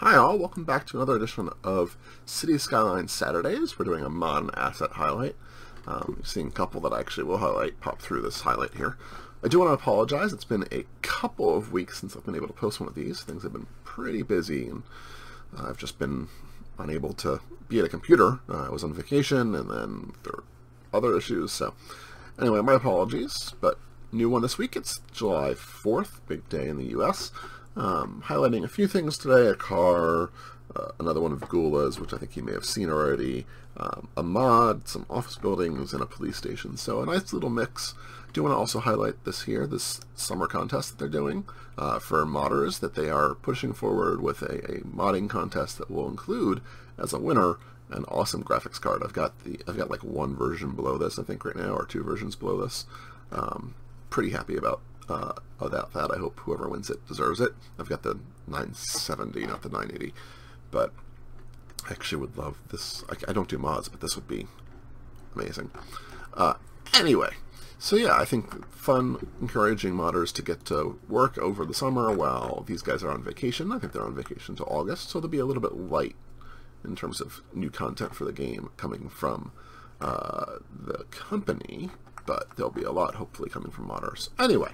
Hi all, welcome back to another edition of City Skylines Saturdays. We're doing a mod and asset highlight. You've seen a couple that I actually will highlight pop through this highlight here. I do want to apologize, it's been a couple of weeks since I've been able to post one of these. Things have been pretty busy and I've just been unable to be at a computer. I was on vacation and then there were other issues, so anyway, my apologies, but new one this week. It's July 4th, big day in the US. Highlighting a few things today, a car, another one of Gula's, which I think you may have seen already, a mod, some office buildings, and a police station. So a nice little mix. Do want to also highlight this here, this summer contest that they're doing for modders, that they are pushing forward with a modding contest that will include, as a winner, an awesome graphics card. I've got like one version below this, I think right now, or two versions below this. Pretty happy about that. I hope whoever wins it deserves it. I've got the 970, not the 980, but I actually would love this. I don't do mods, but this would be amazing. Anyway, so yeah, I think fun, encouraging modders to get to work over the summer while these guys are on vacation. I think they're on vacation until August, so they'll be a little bit light in terms of new content for the game coming from the company, but there'll be a lot hopefully coming from modders. Anyway,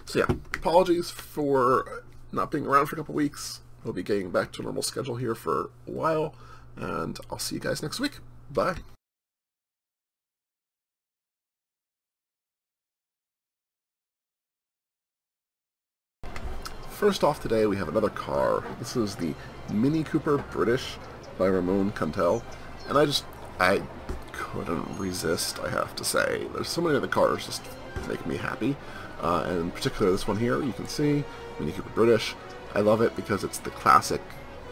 so yeah, apologies for not being around for a couple weeks. We'll be getting back to a normal schedule here for a while, and I'll see you guys next week. Bye. First off today, we have another car. This is the Mini Cooper British by Ramon Cantel, and I couldn't resist, I have to say. There's so many of the cars just make me happy, and in particular this one here, you can see, Mini Cooper British. I love it because it's the classic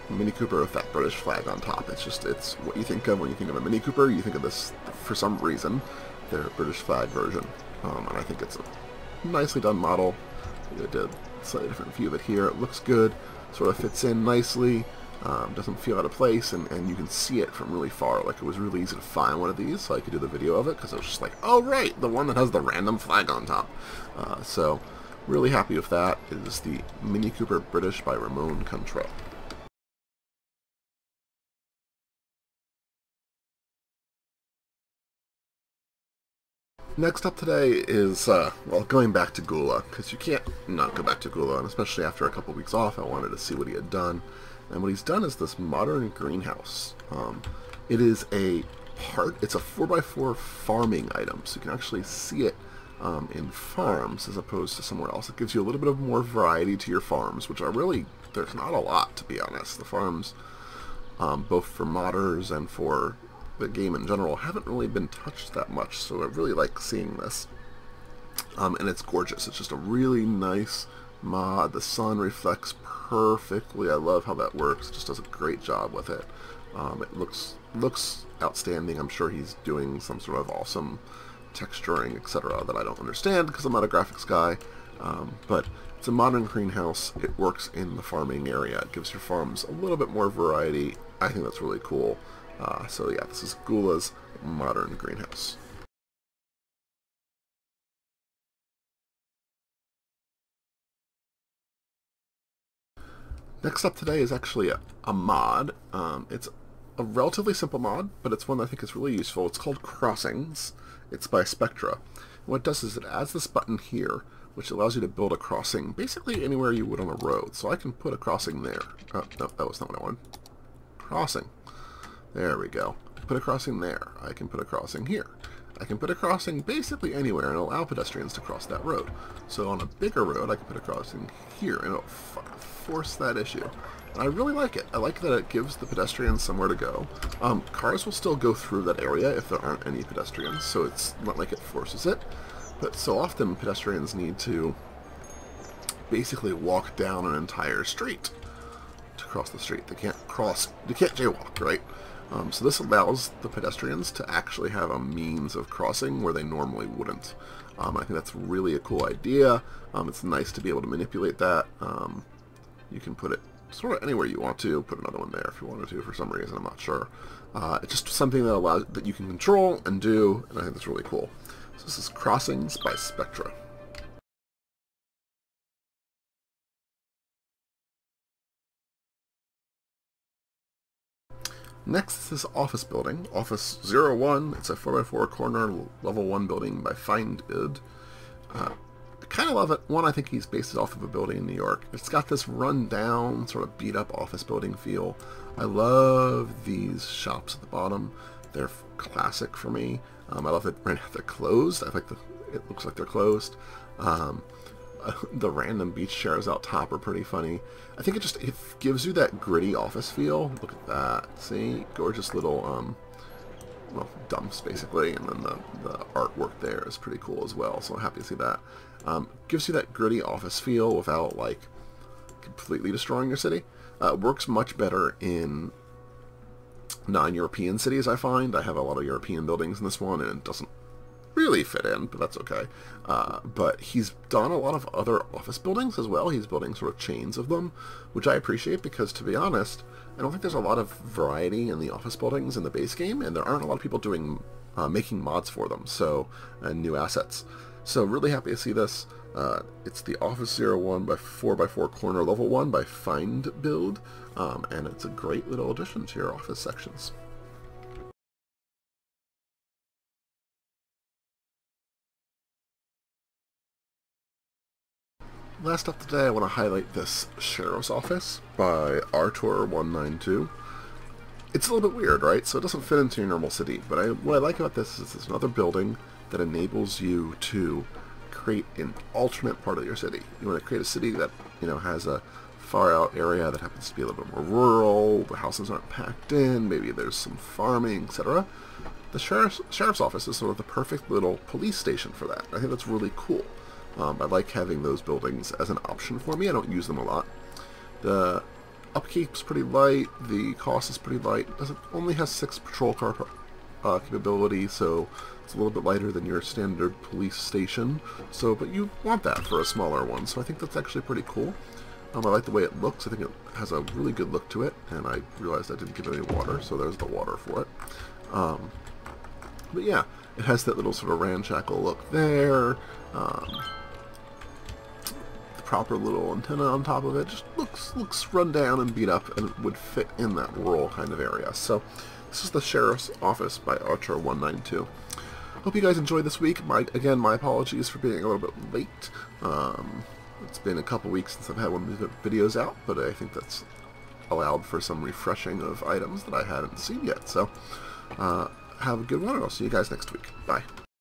Mini Cooper with that British flag on top. It's what you think of when you think of a Mini Cooper. You think of this, for some reason, their British flag version, and I think it's a nicely done model. I did a slightly different view of it here. It looks good, sort of fits in nicely. Doesn't feel out of place, and you can see it from really far. Like, it was really easy to find one of these, so I could do the video of it, because it was just like, oh right, the one that has the random flag on top. So, really happy with that. It is the Mini Cooper British by Ramon Cantel. Next up today is, well, going back to Gula, because you can't not go back to Gula, and especially after a couple weeks off, I wanted to see what he had done. And what he's done is this modern greenhouse. It is it's a 4x4 farming item, so you can actually see it in farms as opposed to somewhere else. It gives you a little bit of more variety to your farms, which are really, there's not a lot, to be honest. The farms, both for modders and for the game in general, haven't really been touched that much, so I really like seeing this. And it's gorgeous. It's just a really nice mod. The sun reflects perfectly. I love how that works. It just does a great job with it. It looks outstanding. I'm sure he's doing some sort of awesome texturing, etc., that I don't understand because I'm not a graphics guy. But it's a modern greenhouse. It works in the farming area. It gives your farms a little bit more variety. I think that's really cool. So yeah, this is Gula's modern greenhouse. Next up today is actually a mod. It's a relatively simple mod, but it's one that I think is really useful. It's called Crossings. It's by Spectra. And what it does is it adds this button here, which allows you to build a crossing basically anywhere you would on a road. So I can put a crossing there. Oh, no, that was not what I wanted. Crossing. There we go. Put a crossing there. I can put a crossing here. I can put a crossing basically anywhere and allow pedestrians to cross that road. So on a bigger road, I can put a crossing here and it'll force that issue. And I really like it. I like that it gives the pedestrians somewhere to go. Cars will still go through that area if there aren't any pedestrians, so it's not like it forces it. But so often pedestrians need to basically walk down an entire street to cross the street. They can't jaywalk, right? So this allows the pedestrians to actually have a means of crossing where they normally wouldn't. I think that's really a cool idea. It's nice to be able to manipulate that. You can put it sort of anywhere you want to. Put another one there if you wanted to for some reason, I'm not sure. It's just something that you can control and do, and I think that's really cool. So this is Crossings by Spectra. Next is this office building, Office 01. It's a 4x4 corner level 1 building by Find. I kind of love it. One, I think he's based it off of a building in New York. It's got this run-down, sort of beat-up office building feel. I love these shops at the bottom. They're classic for me. I love that right now they're closed. I like it looks like they're closed. The random beach chairs out top are pretty funny. I think it gives you that gritty office feel. Look at that. See? Gorgeous little well, dumps basically, and then the artwork there is pretty cool as well, so I'm happy to see that. Gives you that gritty office feel without like completely destroying your city. Works much better in non-European cities, I find. I have a lot of European buildings in this one, and it doesn't really fit in, but that's okay. But he's done a lot of other office buildings as well. He's building sort of chains of them, which I appreciate because, to be honest, I don't think there's a lot of variety in the office buildings in the base game, and there aren't a lot of people doing making mods for them, so and new assets. So really happy to see this. It's the Office 01 by 4x4 corner level 1 by Find, and it's a great little addition to your office sections. Last up today, I want to highlight this Sheriff's Office by Artur192. It's a little bit weird, right? So it doesn't fit into your normal city, but what I like about this is it's another building that enables you to create an alternate part of your city. You want to create a city that, you know, has a far out area that happens to be a little bit more rural, the houses aren't packed in, maybe there's some farming, etc. The Sheriff's Office is sort of the perfect little police station for that. I think that's really cool. I like having those buildings as an option for me. I don't use them a lot. The upkeep's pretty light. The cost is pretty light. It only has 6 patrol car capability, so it's a little bit lighter than your standard police station. So, but you want that for a smaller one. So I think that's actually pretty cool. I like the way it looks. I think it has a really good look to it. And I realized I didn't give it any water, so there's the water for it. But yeah, it has that little sort of ramshackle look there. Proper little antenna on top of it. Just looks run down and beat up, and it would fit in that rural kind of area. So this is the Sheriff's Office by Archer192. Hope you guys enjoyed this week. Again, my apologies for being a little bit late. It's been a couple weeks since I've had one of these videos out, but I think that's allowed for some refreshing of items that I hadn't seen yet. So have a good one, and I'll see you guys next week. Bye.